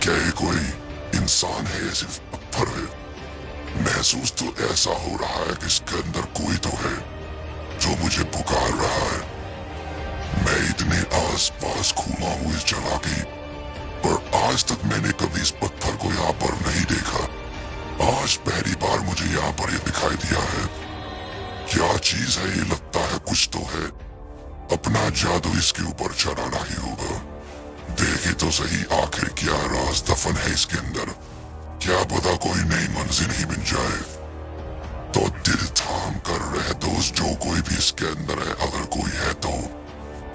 क्या ये कोई इंसान है या सिर्फ पत्थर है? महसूस तो ऐसा हो रहा है कि इसके अंदर कोई तो है जो मुझे पुकार रहा है। मैं इतने आस पास घूमा हूँ इस जगह की, पर आज तक मैंने कभी इस पत्थर को यहाँ पर नहीं देखा। आज पहली बार मुझे यहाँ पर ये दिखाई दिया है। क्या चीज है ये? लगता है कुछ तो है। अपना जादू इसके ऊपर चलाना ही होगा। देखे तो सही आखिर क्या राज दफन है इसके अंदर। क्या पता कोई नई मंजिल ही मिल जाए। तो दिल थाम कर रह दोस्त, जो कोई भी इसके अंदर है, अगर कोई है तो।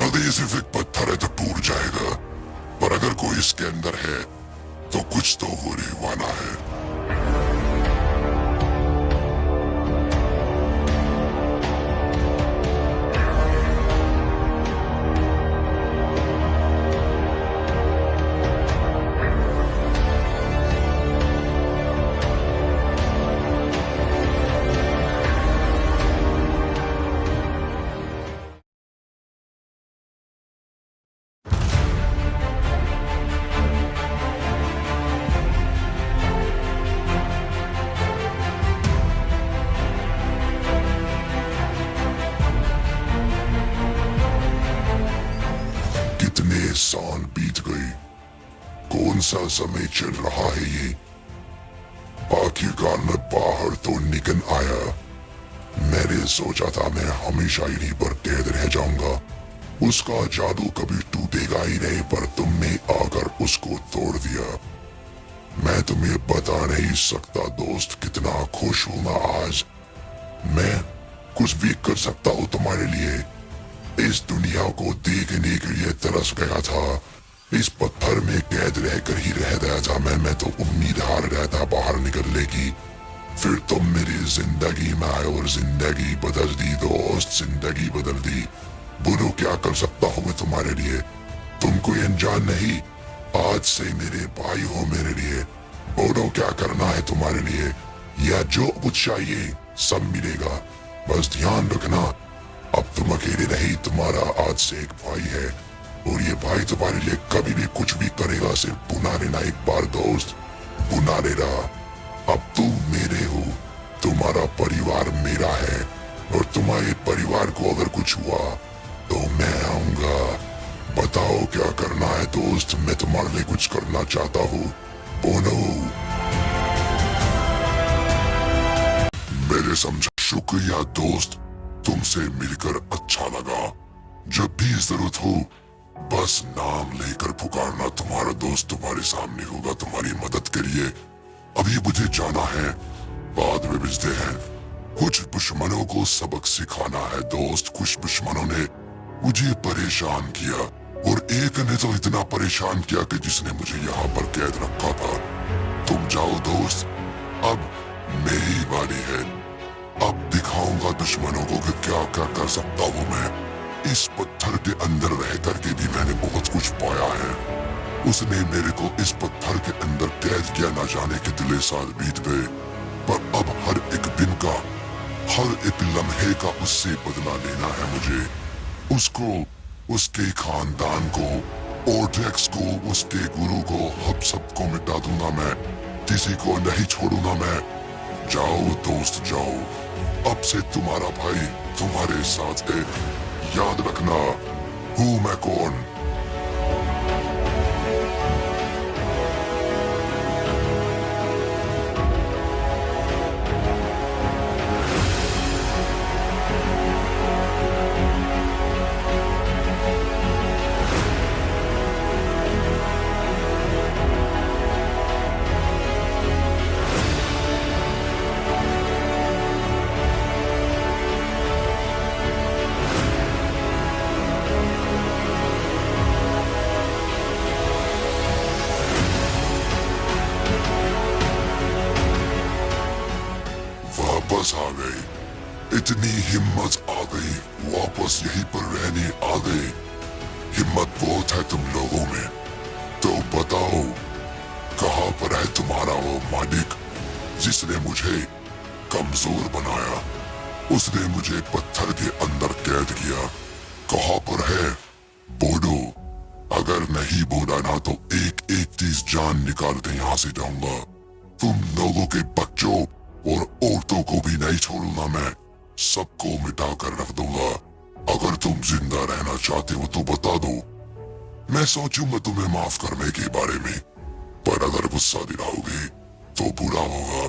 अगर ये सिर्फ एक पत्थर है तो टूट जाएगा, पर अगर कोई इसके अंदर है तो कुछ तो होने वाला है। कितने साल बीत गए, कौन सा समय चल रहा है ये। आखिरकार मैं बाहर तो निकल आया। मैंने सोचा था मैं हमेशा यहीं पर कैद रह जाऊंगा, उसका जादू कभी टूटेगा ही नहीं, पर तुमने आकर उसको तोड़ दिया। मैं तुम्हें बता नहीं सकता दोस्त कितना खुश हूं मैं आज। मैं कुछ भी कर सकता हूँ तुम्हारे लिए। इस दुनिया को देखने के लिए तरस गया था। इस पत्थर में कैद रहकर ही रह गया था मैं तो उम्मीद हार रहा था बाहर निकलने की। फिर तुम मेरी जिंदगी में आए और जिंदगी बदल दी दोस्त, जिंदगी बदल दी। बोलो क्या कर सकता हूँ मैं तुम्हारे लिए। तुम कोई अनजान नहीं, आज से मेरे भाई हो मेरे लिए। बोलो क्या करना है तुम्हारे लिए, या जो कुछ चाहिए सब मिलेगा। बस ध्यान रखना, अब तुम अकेले नहीं, तुम्हारा आज से एक भाई है, और ये भाई तुम्हारे लिए कभी भी कुछ भी करेगा। सिर्फ बुला लेना एक बार दोस्त, बुला लेना। अब तुम मेरे हो, तुम्हारा परिवार मेरा है, और तुम्हारे परिवार को अगर कुछ हुआ तो मैं आऊंगा। बताओ क्या करना है दोस्त, मैं तुम्हारे लिए कुछ करना चाहता हूँ। बोलो। मेरे समझा। शुक्रिया दोस्त, तुमसे मिलकर अच्छा लगा। जब भी जरूरत हो बस नाम लेकर पुकारना, तुम्हारा दोस्त तुम्हारे सामने होगा तुम्हारी मदद के लिए। अभी मुझे जाना है, बाद में मिलते हैं। कुछ दुश्मनों को सबक सिखाना है दोस्त। कुछ दुश्मनों ने मुझे परेशान किया, और एक ने तो इतना परेशान किया कि जिसने मुझे यहाँ पर कैद रखा था। तुम जाओ दोस्त, अब मेरी बारी है। अब दिखाऊंगा दुश्मनों को कि क्या क्या कर सकता हूँ मैं। इस पत्थर के अंदर रह करके भी मैंने बहुत कुछ पाया है। उसने मेरे को इस पत्थर के अंदर कैद किया, न जाने कितने साल बीत गए, पर अब हर एक दिन का, हर एक लम्हे का उससे बदला लेना है मुझे। उसको, उसके खानदान को, ओर्टेक्स को, उसके गुरु को, हम सबको मिटा दूंगा मैं। किसी को नहीं छोड़ूंगा मैं। जाओ दोस्त जाओ, अब से तुम्हारा भाई तुम्हारे साथ है। याद रखना हूँ मैं कौन। वापस आ गए, इतनी हिम्मत आ गई, वापस यहीं पर रहने आ गए। हिम्मत बहुत है तुम लोगों में। तो बताओ कहाँ पर है तुम्हारा वो मालिक जिसने मुझे कमजोर बनाया, उसने मुझे पत्थर के अंदर कैद किया। कहाँ पर है? बोलो। अगर नहीं बोला ना तो एक एक चीज जान निकाल के यहाँ से जाऊंगा। तुम लोगों के बच्चों और औरतों को भी नहीं छोड़ूंगा मैं, सबको मिटा कर रख दूंगा। अगर तुम जिंदा रहना चाहते हो तो बता दो, मैं सोचूंगा तुम्हें माफ करने के बारे में, पर अगर गुस्सा दिलाओगे तो बुरा होगा।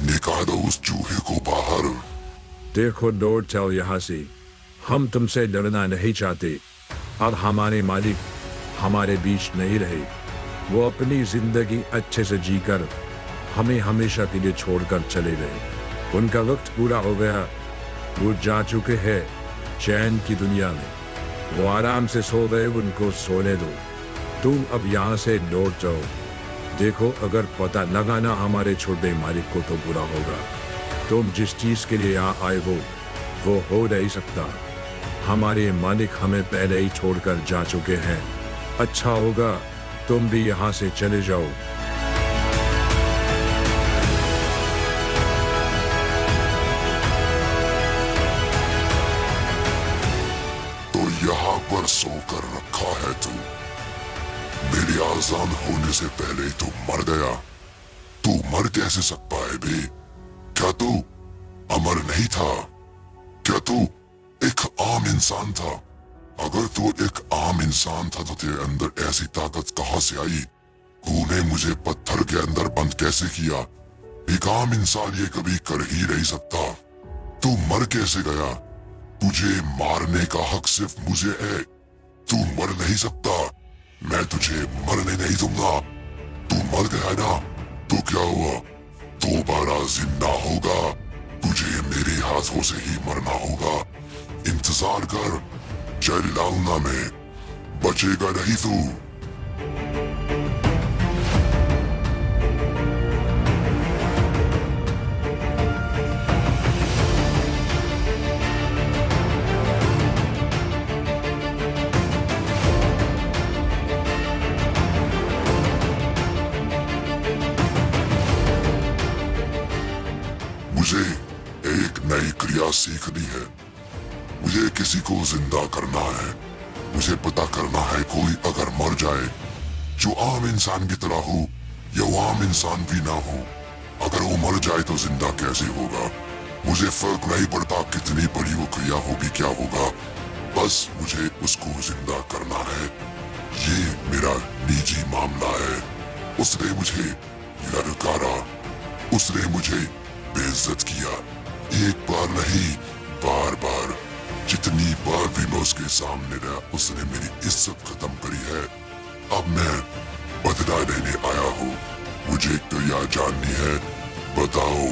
निकाल दो उस चूहे को बाहर। देखो डोरटेल, यहाँ से हम तुमसे डरना नहीं चाहते और हमारे मालिक हमारे बीच नहीं रहे। वो अपनी जिंदगी अच्छे से जीकर हमें हमेशा के लिए छोड़कर चले गए। उनका वक्त पूरा हो गया, वो जा चुके हैं चैन की दुनिया में। वो आराम से सो गए, उनको सोने दो। तुम अब यहाँ से लौट जाओ। देखो, अगर पता लगाना हमारे छोटे मालिक को तो बुरा होगा। तुम जिस चीज के लिए यहाँ आए वो हो नहीं सकता। हमारे मालिक हमें पहले ही छोड़कर जा चुके हैं। अच्छा होगा तुम भी यहाँ से चले जाओ। तो यहाँ पर सोकर रखा है तू। मेरी आजान होने से पहले तू मर गया। तू मर कैसे सकता है बे? क्या तू अमर नहीं था? क्या तू एक आम इंसान था? अगर तू एक आम इंसान था तो तेरे अंदर ऐसी ताकत कहां से आई? तूने मुझे पत्थर के अंदर बंद कैसे किया? एक आम इंसान ये कभी कर ही नहीं सकता। तू मर कैसे गया? तुझे मारने का हक सिर्फ मुझे है। तू मर नहीं सकता, मैं तुझे मरने नहीं दूंगा। तू मर गया ना, तो क्या हुआ? दोबारा जिंदा होगा। तुझे मेरे हाथों से ही मरना होगा। इंतजार कर, चल लाऊंगा मैं, बचेगा नहीं तू। मुझे एक नई क्रिया सीखनी है। मुझे किसी को जिंदा करना है। मुझे पता करना है कोई अगर मर जाए जो आम इंसान की तरह हो या वो आम इंसान भी ना हो, अगर वो मर जाए तो जिंदा कैसे होगा? मुझे फर्क नहीं पड़ता कितनी बड़ी वो क्रिया होगी, क्या होगा, बस मुझे उसको जिंदा करना है। ये मेरा निजी मामला है। उसने मुझे ललकारा, उसने मुझे बेइज्जत किया, एक बार नहीं बार बार। जितनी बार भी मैं उसके सामने रहा उसने मेरी इज्जत खत्म करी है। अब मैं बदला लेने आया हूँ। मुझे क्रिया जाननी है, बताओ।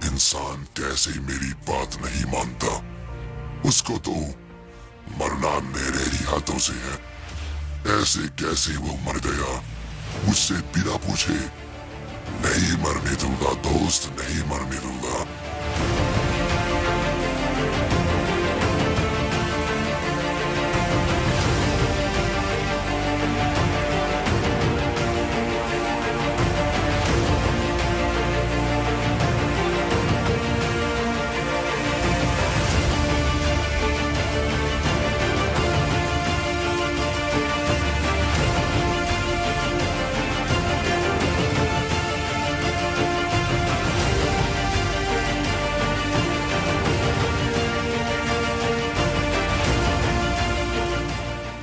इंसान कैसे मेरी बात नहीं मानता। उसको तो मरना मेरे ही हाथों से है। ऐसे कैसे वो मर गया मुझसे बिना पूछे? नहीं मरने दूंगा दोस्त, नहीं मरने दूंगा।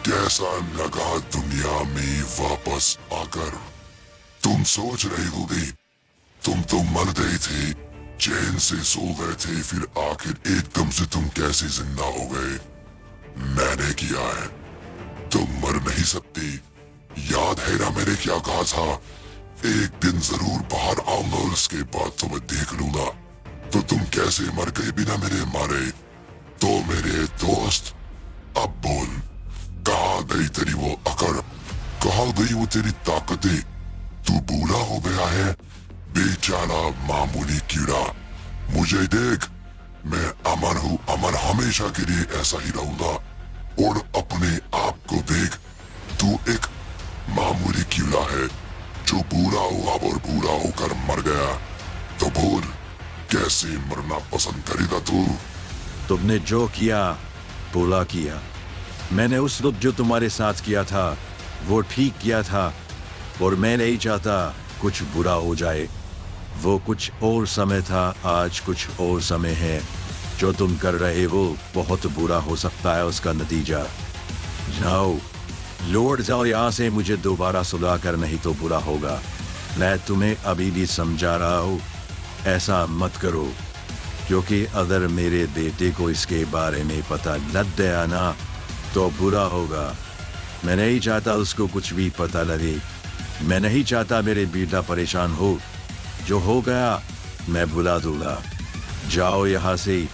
कैसा लगा दुनिया में वापस आकर? तुम सोच रहे होगे तुम तो मर गए थे, चैन से सो गए थे, फिर आखिर एकदम से तुम कैसे जिंदा हो गए? मैंने किया है। तुम मर नहीं सकते। याद है ना मैंने क्या कहा था? एक दिन जरूर बाहर आऊंगा और उसके बाद तुम्हें देख लूंगा। तो तुम कैसे मर गए बिना मेरे मारे? तो मेरे दोस्त अब बोल, कहाँ गई तेरी वो अकड़? कहाँ गई वो तेरी ताकतें? तू बूढ़ा हो गया है, बेचारा मामूली कीड़ा। मुझे देख, मैं अमर हूँ, अमर हमेशा के लिए ऐसा ही रहूंगा। और अपने आप को देख, तू एक मामूली कीड़ा है जो बूढ़ा हुआ और बूढ़ा होकर मर गया। तो बोल, कैसे मरना पसंद करेगा तू? तुमने जो किया बुरा किया। मैंने उस वक्त जो तुम्हारे साथ किया था वो ठीक किया था, और मैं नहीं चाहता कुछ बुरा हो जाए। वो कुछ और समय था, आज कुछ और समय है। जो तुम कर रहे हो बहुत बुरा हो सकता है उसका नतीजा। जाओ, लौट जाओ यहाँ से, मुझे दोबारा सुला कर, नहीं तो बुरा होगा। मैं तुम्हें अभी भी समझा रहा हूँ, ऐसा मत करो, क्योंकि अगर मेरे बेटे को इसके बारे में पता लग गया ना तो बुरा होगा। मैं नहीं चाहता उसको कुछ भी पता लगे। मैं नहीं चाहता मेरे बेटा परेशान हो। जो हो गया मैं भुला दूंगा। जाओ यहाँ से,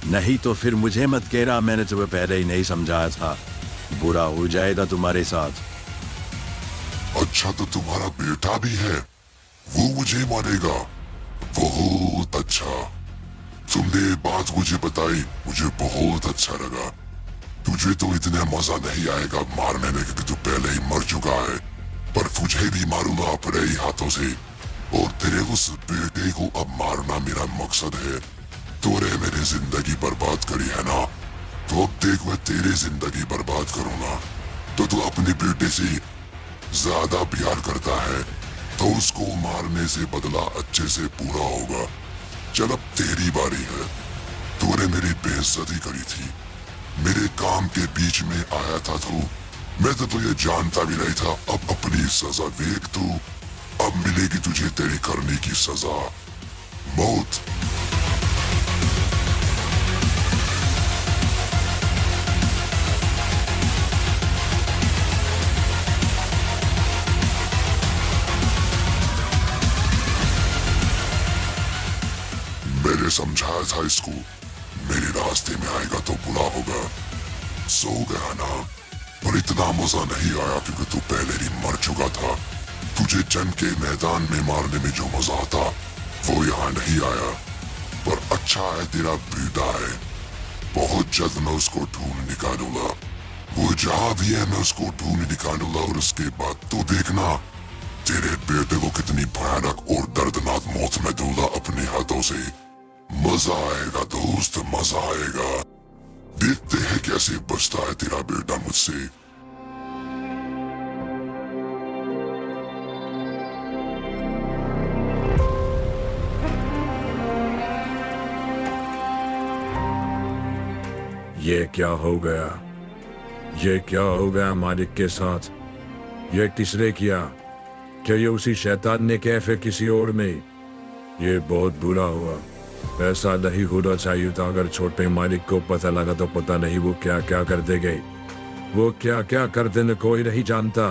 नहीं तो फिर मुझे मत कहना मैंने तुम्हें पहले ही नहीं समझाया था। बुरा हो जाएगा तुम्हारे साथ। अच्छा, तो तुम्हारा बेटा भी है, वो मुझे मारेगा? बहुत अच्छा, तुमने बात मुझे बताई, मुझे बहुत अच्छा लगा। तुझे तो इतना मजा नहीं आएगा मारने में क्योंकि तू पहले ही मर चुका है, पर तुझे भी मारूंगा अपने ही हाथों से। और तेरे उस बेटे को अब मारना मेरा मकसद है। तूने मेरी जिंदगी बर्बाद करी है ना, तो अब देख मैं तेरी जिंदगी बर्बाद करूंगा। तो तू अपने बेटे से ज्यादा प्यार करता है तो उसको मारने से बदला अच्छे से पूरा होगा। चल अब तेरी बारी है। तूने मेरी बेइज्जती करी थी, मेरे काम के बीच में आया था तू, मैं तो तुझे जानता भी नहीं था। अब अपनी सजा देख तू, अब मिलेगी तुझे तेरी करने की सजा, मौत। मैंने समझाया था इसको, मेरे रास्ते में आएगा तो बुरा होगा। सो गया ना, पर इतना मजा नहीं आया क्योंकि तू पहले ही मर चुका था। तुझे जंग के मैदान में मारने में जो मजा आता वो यहाँ नहीं आया। पर अच्छा है तेरा बेटा है, बहुत जल्द मैं उसको ढूंढ निकालूंगा। वो जहाँ भी है मैं उसको ढूंढ निकालूंगा, और उसके बाद तू देखना तेरे बेटे को कितनी भयानक और दर्दनाक मौत में दूंगा अपने हाथों से। मजा आएगा दोस्त, मजा आएगा। देखते हैं कैसे बचता है तेरा बेटा मुझसे। ये क्या हो गया? ये क्या हो गया मालिक के साथ? ये किसने किया? क्या ये उसी शैतान ने किया फिर किसी और में? ये बहुत बुरा हुआ। ऐसा नहीं होना चाहिए था। अगर छोटे मालिक को पता लगा तो पता नहीं वो क्या क्या कर देंगे। वो क्या क्या कर देने कोई नहीं जानता।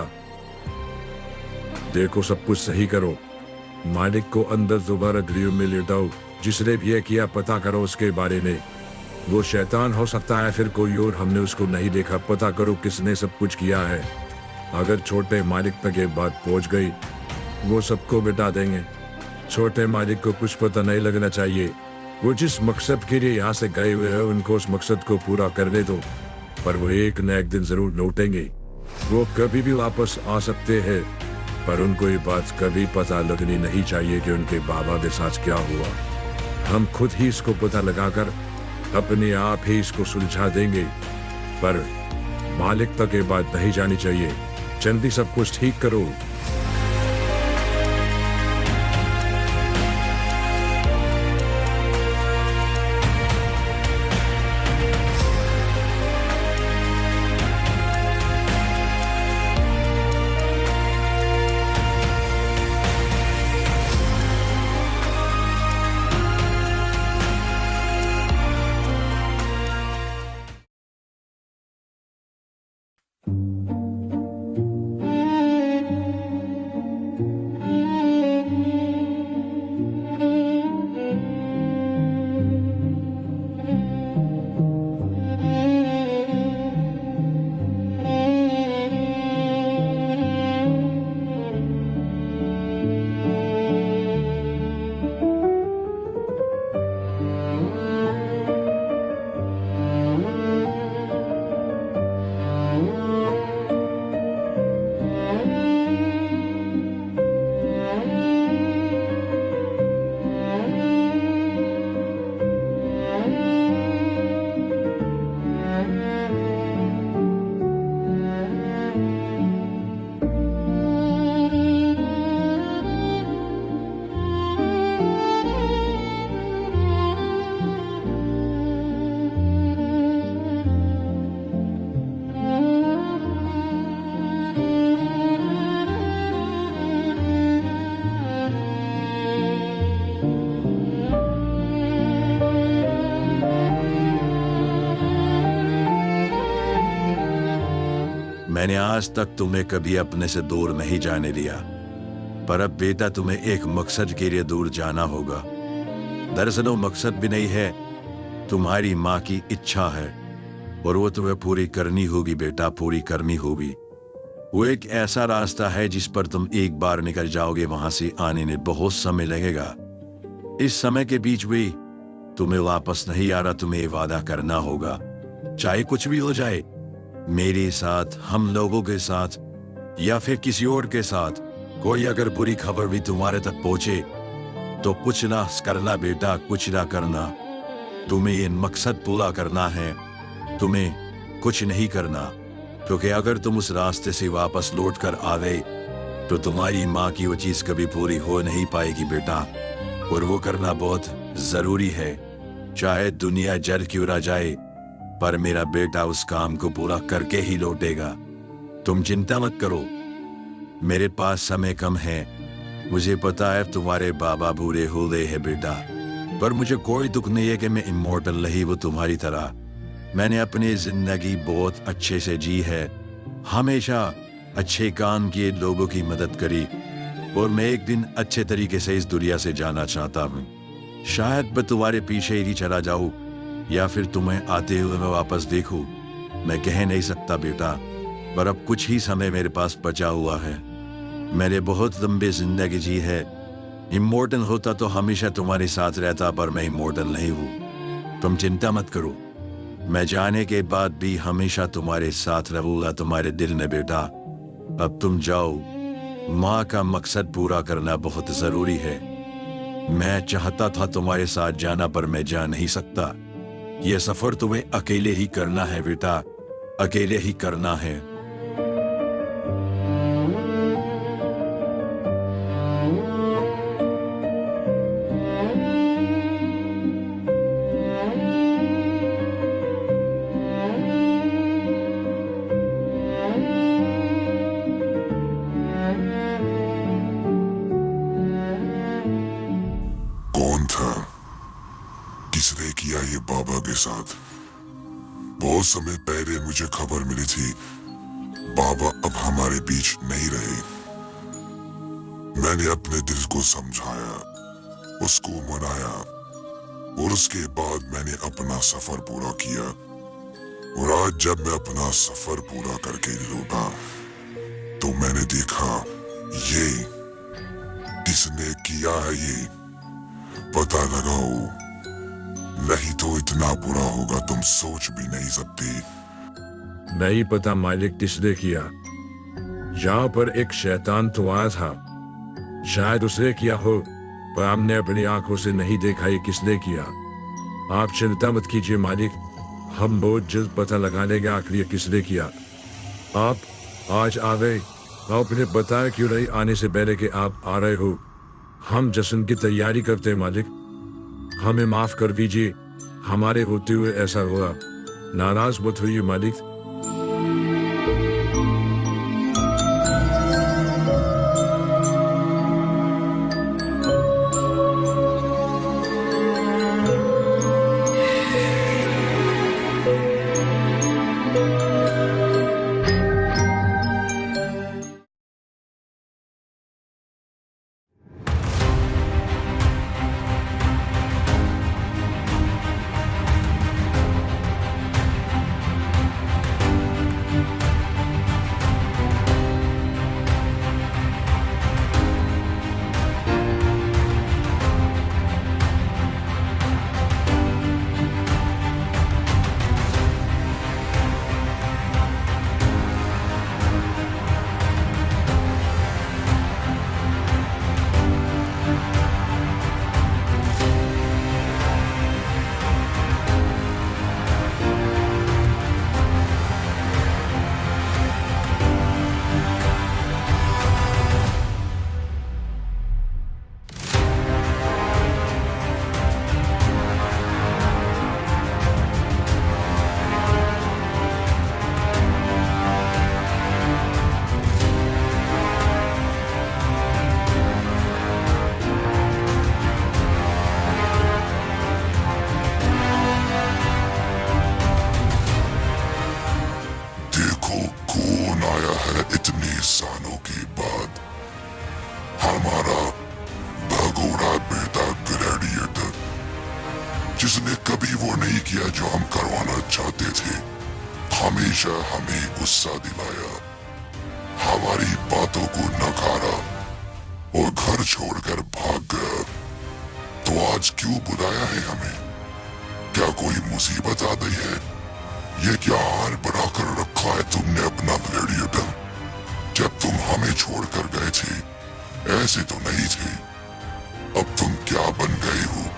देखो, सब कुछ सही करो। मालिक को अंदर दोबारा गृह में लेटाओ। जिसने भी ये किया पता करो उसके बारे में। वो शैतान हो सकता है फिर कोई और, हमने उसको नहीं देखा। पता करो किसने सब कुछ किया है। अगर छोटे मालिक तक ये बात पहुंच गई वो सबको मिटा देंगे। छोटे मालिक को कुछ पता नहीं लगना चाहिए। वो जिस मकसद के लिए यहाँ से गए हुए हैं उनको उस मकसद को पूरा करने दो, पर वो एक न एक दिन जरूर लौटेंगे। वो कभी भी वापस आ सकते हैं, पर उनको ये बात कभी पता लगनी नहीं चाहिए कि उनके बाबा के साथ क्या हुआ। हम खुद ही इसको पता लगाकर अपने आप ही इसको सुलझा देंगे, पर मालिक तक ये बात नहीं जानी चाहिए। जल्दी सब कुछ ठीक करो। मैंने आज तक तुम्हें कभी अपने से दूर नहीं जाने दिया, पर अब बेटा तुम्हें एक मकसद के लिए दूर जाना होगा। दरअसल वो मकसद भी नहीं है, तुम्हारी माँ की इच्छा है, और वो तुम्हें पूरी करनी होगी बेटा, पूरी करनी होगी। वो एक ऐसा रास्ता है जिस पर तुम एक बार निकल जाओगे, वहां से आने में बहुत समय लगेगा। इस समय के बीच भी तुम्हें वापस नहीं आ रहा, तुम्हें वादा करना होगा, चाहे कुछ भी हो जाए, मेरे साथ, हम लोगों के साथ, या फिर किसी और के साथ। कोई अगर बुरी खबर भी तुम्हारे तक पहुंचे तो कुछ ना करना बेटा, कुछ ना करना। तुम्हें ये मकसद पूरा करना है, तुम्हें कुछ नहीं करना, क्योंकि अगर तुम उस रास्ते से वापस लौट कर आ गए तो तुम्हारी माँ की वो चीज कभी पूरी हो नहीं पाएगी बेटा, और वो करना बहुत जरूरी है, चाहे दुनिया जल क्यों ना जाए, पर मेरा बेटा उस काम को पूरा करके ही लौटेगा। तुम चिंता मत करो, मेरे पास समय कम है, मुझे पता है तुम्हारे बाबा बूढ़े हो गए हैं बेटा, पर मुझे कोई दुख नहीं है कि मैं इमोर्टल नहीं वो तुम्हारी तरह। मैंने अपनी जिंदगी बहुत अच्छे से जी है, हमेशा अच्छे काम किए, लोगों की मदद करी, और मैं एक दिन अच्छे तरीके से इस दुनिया से जाना चाहता हूँ। शायद मैं तुम्हारे पीछे ही चला जाऊं, या फिर तुम्हें आते हुए मैं वापस देखूं, मैं कह नहीं सकता बेटा, पर अब कुछ ही समय मेरे पास बचा हुआ है। मैंने बहुत लंबी जिंदगी जी है, इमोर्टल होता तो हमेशा तुम्हारे साथ रहता, पर मैं इमोर्टल नहीं हूँ। तुम चिंता मत करो, मैं जाने के बाद भी हमेशा तुम्हारे साथ रहूंगा, तुम्हारे दिल में बेटा। अब तुम जाओ, माँ का मकसद पूरा करना बहुत जरूरी है। मैं चाहता था तुम्हारे साथ जाना, पर मैं जा नहीं सकता। यह सफर तुम्हें अकेले ही करना है बेटा, अकेले ही करना है। कौन था? किसने किया ये बाबा के साथ? बहुत समय पहले मुझे खबर मिली थी बाबा अब हमारे बीच नहीं रहे। मैंने अपने दिल को समझाया, उसको मनाया, और उसके बाद मैंने अपना सफर पूरा किया। और आज जब मैं अपना सफर पूरा करके लौटा तो मैंने देखा ये किसने किया है, ये पता लगाओ, नहीं तो इतना बुरा होगा तुम सोच भी नहीं सकते। नहीं पता मालिक किसने किया। यहाँ पर एक शैतान तो आया था, शायद उसने किया हो, पर हमने अपनी आंखों से नहीं देखा ये किसने किया। आप चिंता मत कीजिए मालिक, हम बहुत जल्द पता लगा लेंगे आखिर ये किसने किया। आप आज आ गए, आपने बताया क्यों नहीं आने से पहले कि आप आ रहे हो। हम जश्न की तैयारी करते हैं मालिक, हमें माफ कर दीजिए, हमारे होते हुए ऐसा हुआ, नाराज मत होइए मालिक। किया जो हम करवाना चाहते थे। हमेशा हमें गुस्सा दिलाया, हमारी बातों को नकारा और घर छोड़कर भाग गया। तो आज क्यों बुलाया है हमें? क्या कोई मुसीबत आ गई है? ये क्या हाल बनाकर रखा है तुमने अपना ग्लैडिएटर? जब तुम हमें छोड़कर गए थे ऐसे तो नहीं थे। अब तुम क्या बन गए हो?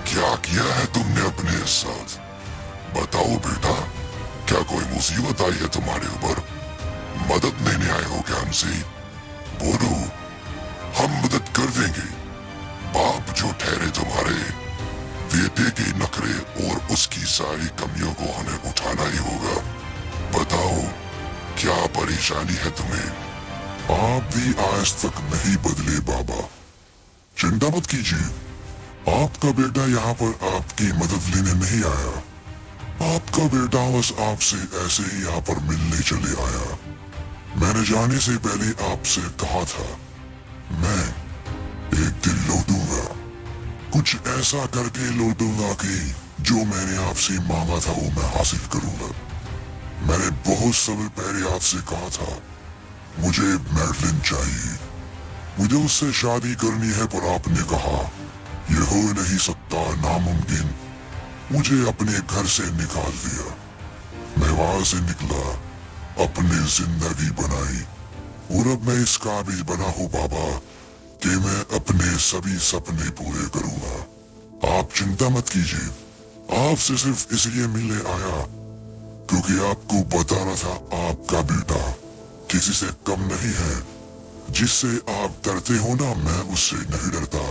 क्या किया है तुमने अपने साथ? बताओ बेटा, क्या कोई मुसीबत आई है तुम्हारे ऊपर? मदद लेने आए हो क्या हमसे? बोलो, हम मदद कर देंगे। बाप जो ठहरे तुम्हारे, बेटे के नखरे और उसकी सारी कमियों को हमें उठाना ही होगा। बताओ, क्या परेशानी है तुम्हें? आप भी आज तक नहीं बदले बाबा। चिंता मत कीजिए, आपका बेटा यहाँ पर आपकी मदद लेने नहीं आया। आपका बेटा बस आपसे ऐसे ही यहाँ पर मिलने चले आया। मैंने जाने से पहले आपसे कहा था, मैं एक दिन लौटूंगा, कुछ ऐसा करके लौटूंगा कि जो मैंने आपसे मांगा था वो मैं हासिल करूंगा। मैंने बहुत समय पहले आपसे कहा था, मुझे मैडलिन चाहिए, मुझे उससे शादी करनी है, पर आपने कहा ये हो नहीं सकता, नामुमकिन। मुझे अपने घर से निकाल दिया। मैं वहां से निकला, अपनी जिंदगी बनाई और अब मैं इस काबिल बना हूँ बाबा कि मैं अपने सभी सपने पूरे करूंगा। आप चिंता मत कीजिए, आपसे सिर्फ इसलिए मिलने आया क्योंकि आपको बताना था आपका बेटा किसी से कम नहीं है। जिससे आप डरते हो ना, मैं उससे नहीं डरता।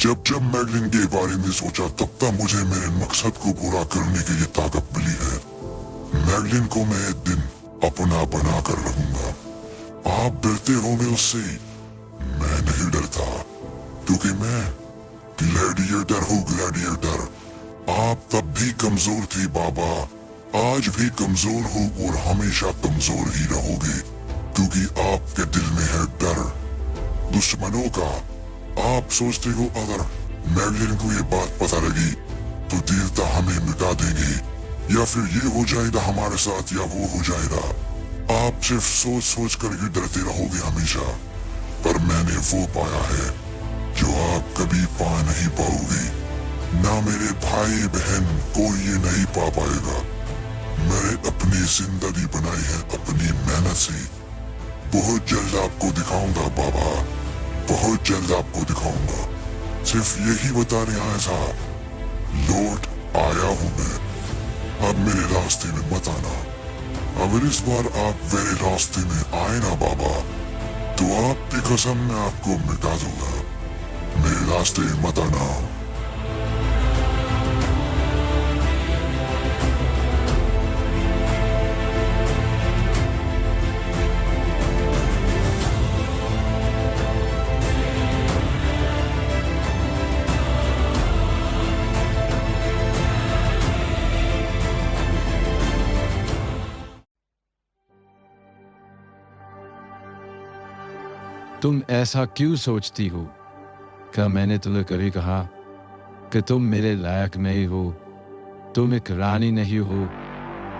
जब जब मैडलिन के बारे में सोचा तब तक मुझे मेरे मकसद को पूरा करने की ये ताकत मिली है। मैडलिन को मैं एक दिन अपना बना कर रहूंगा। आप डरते हो मैं उससे, मैं नहीं डरता क्योंकि मैं ग्लैडिएटर हूँ, ग्लैडिएटर। आप तब भी कमजोर थी बाबा, आज भी कमजोर हो और हमेशा कमजोर ही रहोगे क्योंकि आपके दिल में है डर दुश्मनों का। आप सोचते हो अगर मैडलिन को ये बात पता लगी तो देवता हमें मिटा देंगे, या फिर ये हो जाएगा हमारे साथ या वो हो जाएगा। आप सिर्फ सोच सोच कर ही डरते रहोगे हमेशा। पर मैंने वो पाया है जो आप कभी पा नहीं पाओगे, ना मेरे भाई बहन कोई ये नहीं पा पाएगा। मैंने अपनी जिंदगी बनाई है अपनी मेहनत से। बहुत जल्द आपको दिखाऊंगा बाबा, बहुत जल्द आपको दिखाऊंगा। सिर्फ यही बताने आया था, लौट आया हूं मैं। अब मेरे रास्ते में मत आना। अगर इस बार आप मेरे रास्ते में आए ना बाबा, तो आपकी कसम मैं आपको मिटा दूंगा। मेरे रास्ते में मत आना। तुम ऐसा क्यों सोचती हो? क्या मैंने तुम्हें कभी कहा कि तुम मेरे लायक नहीं हो, तुम एक रानी नहीं हो?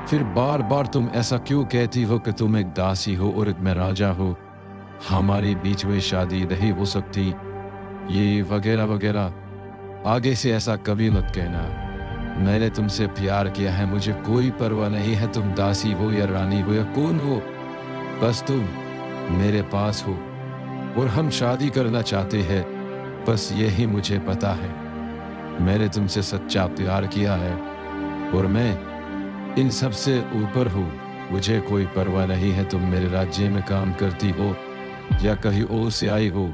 फिर बार बार तुम ऐसा क्यों कहती हो कि तुम एक दासी हो और एक मैं राजा हो? हमारे बीच में शादी नहीं हो सकती, ये वगैरह वगैरह। आगे से ऐसा कभी मत कहना। मैंने तुमसे प्यार किया है, मुझे कोई परवाह नहीं है तुम दासी हो या रानी हो या कौन हो। बस तुम मेरे पास हो और हम शादी करना चाहते हैं, बस यही मुझे पता है। मैंने तुमसे सच्चा प्यार किया है और मैं इन सब से ऊपर हूँ। मुझे कोई परवाह नहीं है तुम मेरे राज्य में काम करती हो या कहीं और से आई हो,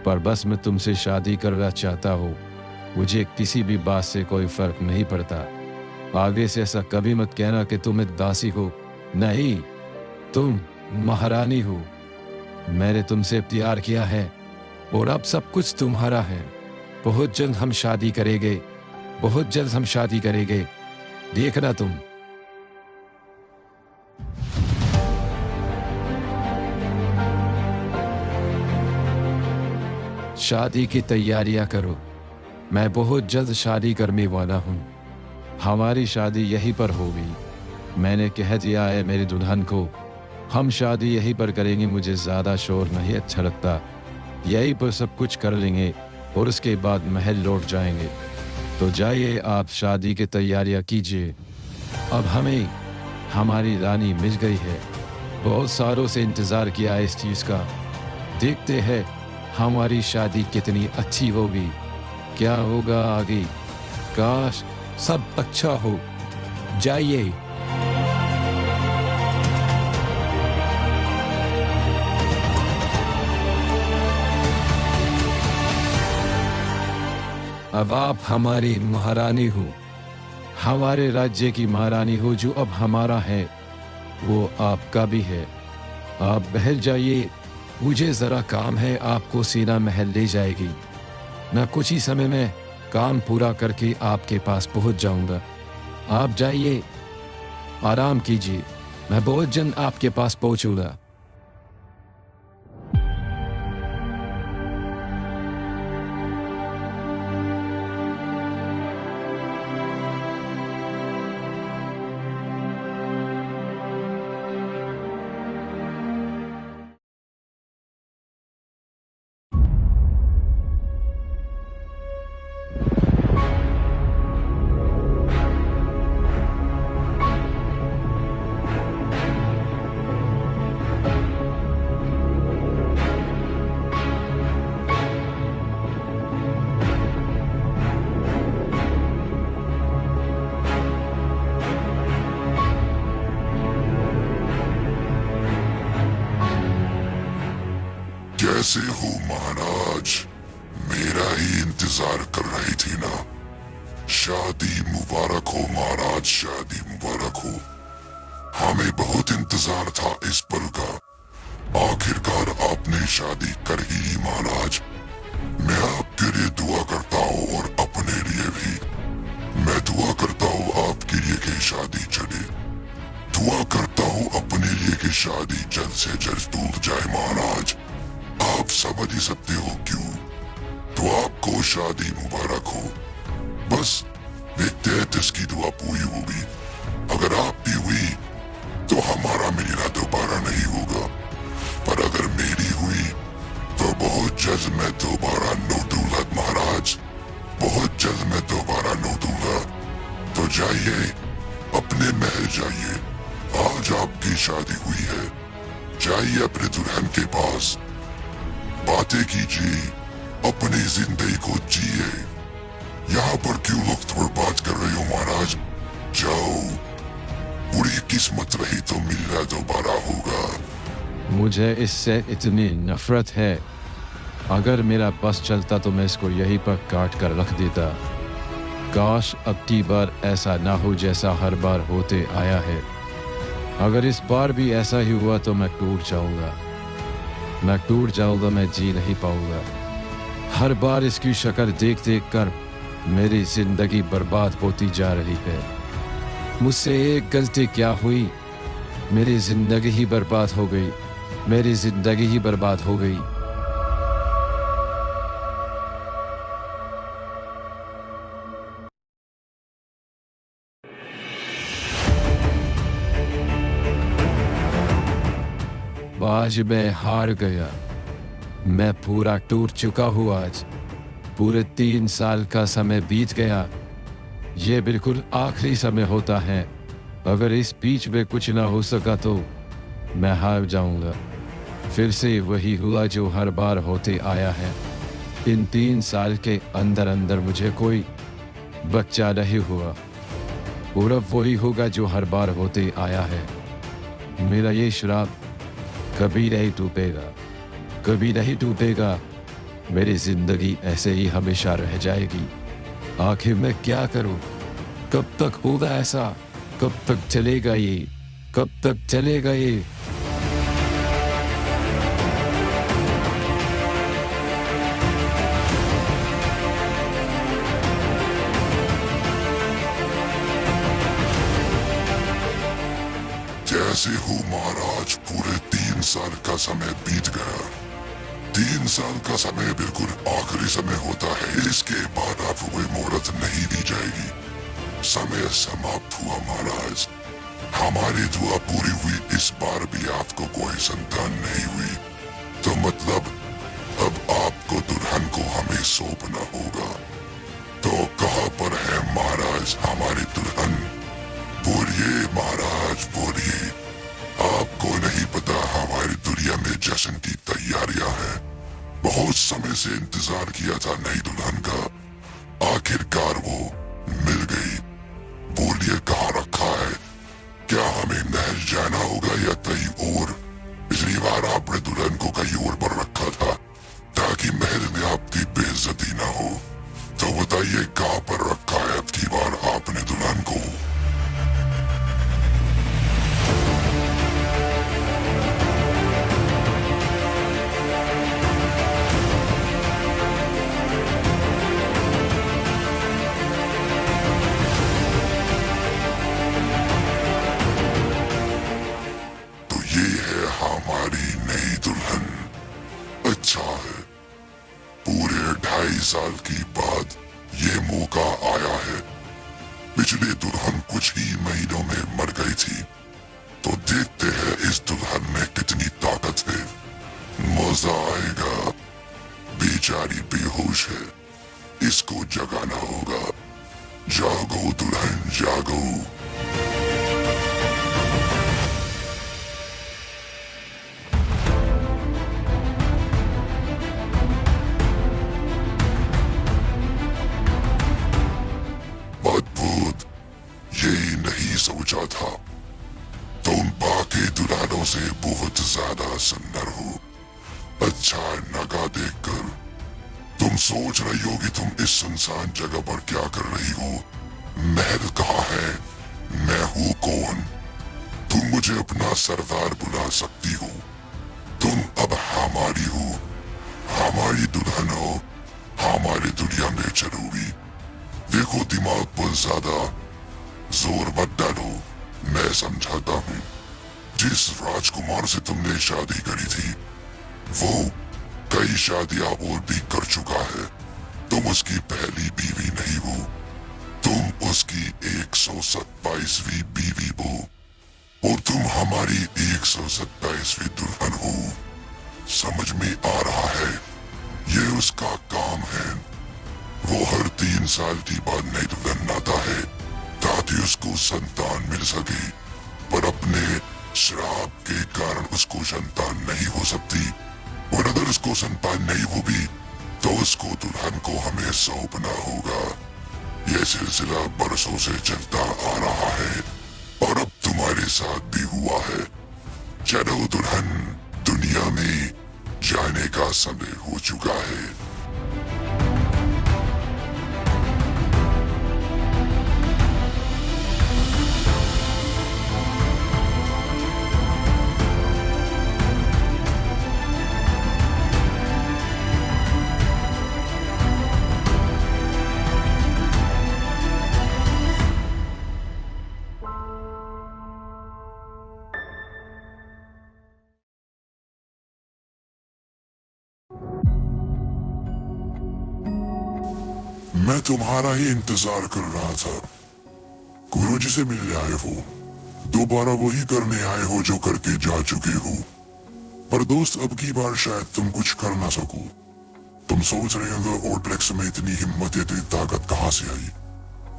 पर बस मैं तुमसे शादी करना चाहता हूँ। मुझे किसी भी बात से कोई फर्क नहीं पड़ता। आगे से ऐसा कभी मत कहना कि तुम एक दासी हो। नहीं, तुम महारानी हो। मैंने तुमसे प्यार किया है और अब सब कुछ तुम्हारा है। बहुत जल्द हम शादी करेंगे, बहुत जल्द हम शादी करेंगे, देखना तुम। शादी की तैयारियां करो, मैं बहुत जल्द शादी करने वाला हूँ। हमारी शादी यहीं पर होगी। मैंने कह दिया है मेरी दुल्हन को, हम शादी यहीं पर करेंगे। मुझे ज़्यादा शोर नहीं अच्छा लगता, यहीं पर सब कुछ कर लेंगे और उसके बाद महल लौट जाएंगे। तो जाइए आप शादी की तैयारियां कीजिए। अब हमें हमारी रानी मिल गई है, बहुत सालों से इंतज़ार किया इस चीज़ का। देखते हैं हमारी शादी कितनी अच्छी होगी, क्या होगा आगे। काश सब अच्छा हो। जाइए। अब आप हमारी महारानी हो, हमारे राज्य की महारानी हो। जो अब हमारा है वो आपका भी है। आप बहल जाइए, मुझे ज़रा काम है। आपको सीना महल ले जाएगी। मैं कुछ ही समय में काम पूरा करके आपके पास पहुंच जाऊंगा। आप जाइए, आराम कीजिए, मैं बहुत जल्द आपके पास पहुंचूंगा। कैसे हो महाराज? मेरा ही इंतजार कर रही थी ना। शादी मुबारक हो महाराज, शादी मुबारक हो। हमें बहुत इंतजार था इस पल का। आखिरकार आपने शादी कर ही ली महाराज। मैं आपके लिए दुआ करता हूँ और अपने लिए भी। मैं दुआ करता हूँ आपके लिए कि शादी चले। दुआ करता हूँ अपने लिए कि शादी जल्द से जल्द टूट जाए महाराज। आप समझ ही सकते हो क्यों। तो आपको शादी मुबारक हो। बस देखते हैं जिसकी दुआ पूरी होगी। अगर आपकी हुई तो हमारा मिलना दोबारा नहीं होगा, पर अगर मेरी हुई तो बहुत जल्द मैं दोबारा नोट दूंगा महाराज। बहुत जल्द मैं दोबारा नोट दूंगा। तो जाइए, अपने महल जाइए। आज आपकी शादी हुई है, जाइए अपने दुल्हन के पास, बातें कीजिए, अपनी जिंदगी को जिए। यहाँ पर क्यों वक्त बर्बाद कर रहे हो महाराज? जाओ, बुरी किस्मत रही तो मिलना दोबारा होगा। मुझे इससे इतनी नफरत है, अगर मेरा बस चलता तो मैं इसको यहीं पर काट कर रख देता। काश अब की बार ऐसा ना हो जैसा हर बार होते आया है। अगर इस बार भी ऐसा ही हुआ तो मैं टूट जाऊंगा। मैं टूट जाऊंगा, मैं जी नहीं पाऊंगा। हर बार इसकी शक्ल देख देख कर मेरी जिंदगी बर्बाद होती जा रही है। मुझसे एक गलती क्या हुई, मेरी जिंदगी ही बर्बाद हो गई। मेरी जिंदगी ही बर्बाद हो गई। आज मैं हार गया। मैं पूरा टूट चुका हूँ। आज पूरे 3 साल का समय बीत गया। ये बिल्कुल आखिरी समय होता है। अगर इस बीच में कुछ ना हो सका तो मैं हार जाऊंगा। फिर से वही हुआ जो हर बार होते आया है। इन 3 साल के अंदर अंदर मुझे कोई बच्चा नहीं हुआ, और अब वही होगा जो हर बार होते आया है। मेरा ये श्राप कभी नहीं टूटेगा, कभी नहीं टूटेगा। मेरी जिंदगी ऐसे ही हमेशा रह जाएगी। आखिर मैं क्या करूं? कब तक होगा ऐसा? कब तक चलेगा ये? कब तक चलेगा ये? कैसे हो महाराज? पूरे 3 साल का समय बीत गया। 3 साल का समय बिल्कुल आखिरी समय होता है। इसके बाद आपको कोई मोहलत नहीं दी जाएगी। समय समाप्त हुआ महाराज। हमारी दुआ पूरी हुई, इस बार भी आपको कोई संतान नहीं हुई, तो मतलब अब आपको दुल्हन को हमें सौंपना होगा। तो कहाँ पर है महाराज हमारी दुल्हन? बोलिए महाराज बोलिए। आपको नहीं पता हमारी दुनिया में जश्न की तैयारियां हैं। बहुत समय से इंतजार किया था नई दुल्हन का, आखिरकार वो मिल गई। बोलिए कहाँ रखा है? क्या हमें महल जाना होगा या कहीं और? पिछली बार आपने दुल्हन को कहीं और पर रखा था ताकि महल में आपकी बेइज्जती ना हो। तो बताइए कहाँ पर रखा है अब की बार आपने दुल्हन को? तो ये है हमारी नई दुल्हन। अच्छा है, पूरे 2.5 साल की बाद ये मौका आया है। पिछली दुल्हन कुछ ही महीनों में मर गई थी, तो देखते हैं इस दुल्हन में कितनी ताकत है। मजा आएगा। बेचारी बेहोश है, इसको जगाना होगा। जागो दुल्हन जागो। अद्भुत, यही नहीं सोचा था। तुम बाकी दुल्हनों से बहुत ज्यादा सुंदर हो। अच्छा नगा देखकर तुम सोच रही हो कि तुम इस सुनसान जगह पर क्या कर रही हो। महल कहाँ है? मैं हूँ कौन? तुम मुझे अपना सरदार बुला सकती हो। तुम अब हमारी हो, हमारी दुल्हन हो, हमारी दुनिया में चलोगी। देखो दिमाग पर ज्यादा जोर मत डालो, मैं समझाता हूँ। जिस राजकुमार से तुमने शादी करी थी वो कई शादियां और भी कर चुका है। तुम उसकी पहली बीवी नहीं हो, तुम उसकी 127वीं बीवी हो और तुम हमारी 127वीं दुल्हन हो। समझ में आ रहा है? ये उसका काम है। वो हर 3 साल की बाद नई दुल्हन लाता है ताकि उसको संतान मिल सके, पर अपने श्राप के कारण उसको संतान नहीं हो सकती। और अगर उसको संतान नहीं होगी तो उसको दुल्हन को हमें सौंपना होगा। यह सिलसिला बरसों से चलता आ रहा है और अब तुम्हारे साथ भी हुआ है। चलो दुल्हन, दुनिया में जाने का समय हो चुका है। मैं तुम्हारा ही इंतजार कर रहा था। गुरुजी से मिलने आए हो, दोबारा वही करने आए हो जो करके जा चुके हो। पर दोस्त अब की बार शायद तुम कुछ कर ना सको। तुम सोच रहे हो और ब्लैक्स में इतनी हिम्मत, इतनी ताकत कहाँ से आई?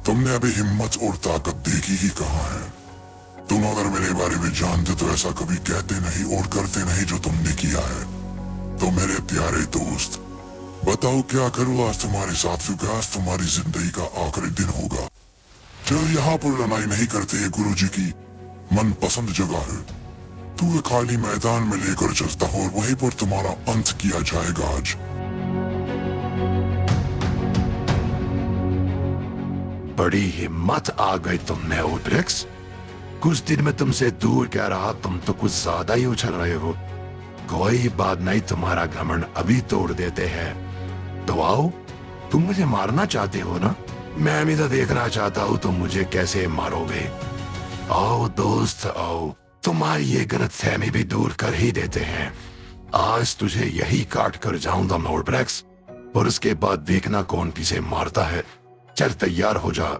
तुमने अभी हिम्मत और ताकत देखी ही कहाँ है? तुम अगर मेरे बारे में जानते तो ऐसा कभी कहते नहीं और करते नहीं जो तुमने किया है। तो मेरे प्यारे दोस्त, बताओ क्या करूँ आज तुम्हारे साथ, क्योंकि आज तुम्हारी जिंदगी का आखिरी दिन होगा। चलो यहाँ पर लड़ाई नहीं करते, ये गुरुजी की मनपसंद जगह है। तू एक खाली मैदान में लेकर चलता हो और वहीं पर तुम्हारा अंत किया जाएगा आज। बड़ी हिम्मत आ गई तुम में ओड्रिक्स। कुछ दिन में तुमसे दूर कह रहा, तुम तो कुछ ज्यादा ही उछल रहे हो। कोई बात नहीं, तुम्हारा घमंड अभी तोड़ देते हैं। तो आओ, तुम मुझे मारना चाहते हो ना? मैं भी तो देखना चाहता हूँ तुम मुझे कैसे मारोगे। आओ दोस्त आओ, तुम्हारी ये गलतफहमी भी दूर कर ही देते हैं। आज तुझे यही काट कर जाऊंगा मोरब्रेक्स, और उसके बाद देखना कौन किसे मारता है। चल तैयार हो जा।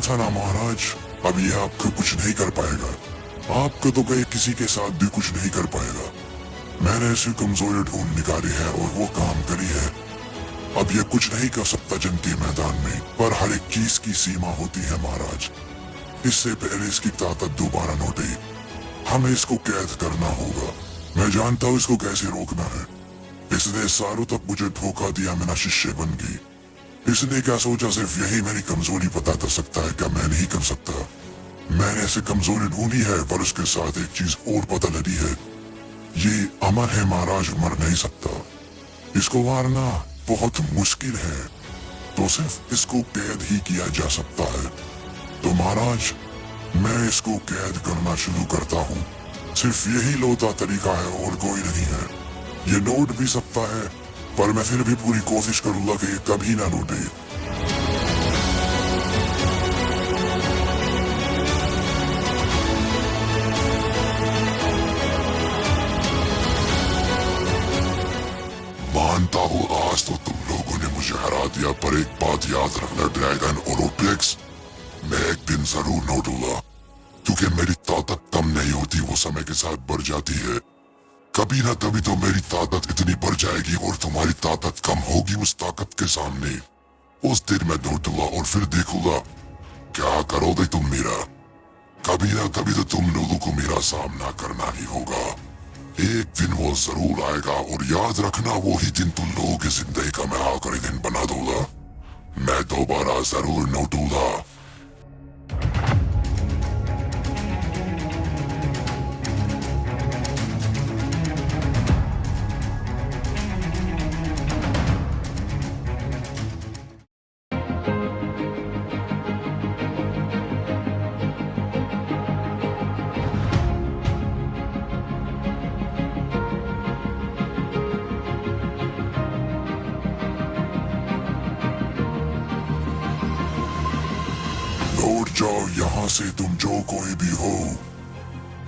था ना महाराज, अब ये आपको कुछ नहीं कर पाएगा। आपको तो कहीं किसी के साथ भी कुछ नहीं कर पाएगा। मैंने ऐसी कमजोरी ढूंढ निकाली है और वो काम करी है। अब ये कुछ नहीं कर सकता जंगी मैदान में, पर हर एक चीज की सीमा होती है महाराज। इससे पहले इसकी ताकत दोबारा लौटे, हमें इसको कैद करना होगा। मैं जानता हूँ इसको कैसे रोकना है। इसने सालों तक मुझे धोखा दिया, मेरा शिष्य बन गई। इसने क्या सोचा सिर्फ यही मेरी कमजोरी पता कर सकता है, क्या मैं नहीं कर सकता? मैंने ऐसी कमजोरी ढूंढी है, पर उसके साथ एक चीज और पता लगी है। ये अमर है महाराज, मर नहीं सकता। इसको मारना बहुत मुश्किल है, तो सिर्फ इसको कैद ही किया जा सकता है। तो महाराज, मैं इसको कैद करना शुरू करता हूँ। सिर्फ यही लौता तरीका है और कोई नहीं है। ये लौट भी सकता है, पर मैं फिर भी पूरी कोशिश करूंगा कि ये कभी ना लौटे। मानता हूँ आज तो तुम लोगों ने मुझे हरा दिया, पर एक बात याद रखना ड्रैगन और ओप्लेक्स, मैं एक दिन जरूर लौटूंगा। क्योंकि मेरी ताकत कम नहीं होती, वो समय के साथ बढ़ जाती है। कभी ना कभी तो मेरी ताकत इतनी बढ़ जाएगी और तुम्हारी ताकत कम होगी उस ताकत के सामने। उस दिन मैं लौटूंगा और फिर देखूंगा क्या करोगे तुम मेरा। कभी ना कभी तो तुम लोगों को मेरा सामना करना ही होगा। एक दिन वो जरूर आएगा और याद रखना, वो ही दिन तुम लोगों की जिंदगी का मैं आखिरी दिन बना दूंगा। मैं दोबारा जरूर लौटूंगा। लौट जाओ यहाँ से तुम जो कोई भी हो।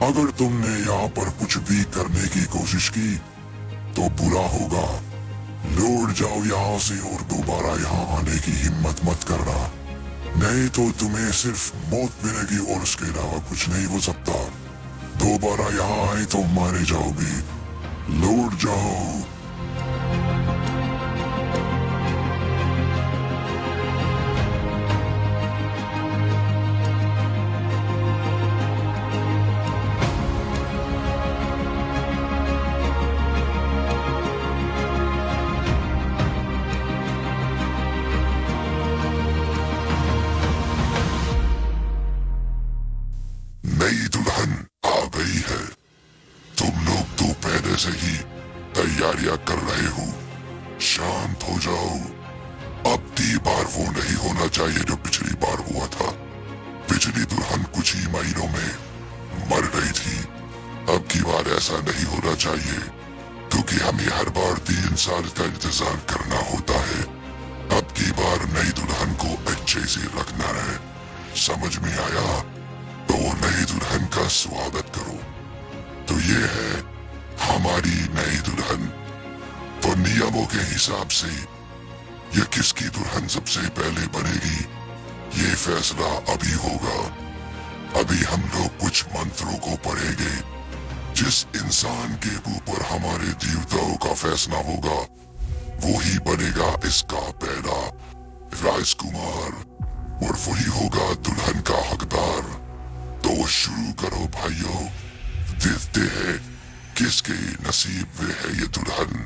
अगर तुमने यहाँ पर कुछ भी करने की कोशिश की तो बुरा होगा। लौट जाओ यहाँ से और दोबारा यहाँ आने की हिम्मत मत करना, नहीं तो तुम्हें सिर्फ मौत मिलेगी और उसके अलावा कुछ नहीं हो सकता। दोबारा यहाँ आए तो मारे जाओगे। लौट जाओ। नई दुल्हन आ गई है। तुम लोग तो पहले से ही तैयारियां कर रहे हो। शांत हो जाओ। अब की बार वो नहीं होना चाहिए जो पिछली बार हुआ था। पिछली दुल्हन कुछ ही महीनों में मर गई थी। अब की बार ऐसा नहीं होना चाहिए, क्योंकि हमें हर बार 3 साल का इंतजार करना होता है। अब की बार नई दुल्हन को अच्छे से रखना है। समझ में आया? तो नई दुल्हन का स्वागत करो। तो ये है हमारी नई दुल्हन। तो नियमों के हिसाब से ये किसकी दुल्हन सबसे पहले बनेगी, ये फैसला अभी होगा। अभी हम लोग कुछ मंत्रों को पढ़ेंगे। जिस इंसान के ऊपर हमारे देवताओं का फैसला होगा, वो ही बनेगा इसका पहला राजकुमार, और वही होगा दुल्हन का हकदार। तो शुरू करो भाइयों, देखते हैं किसके नसीब में है ये दुल्हन।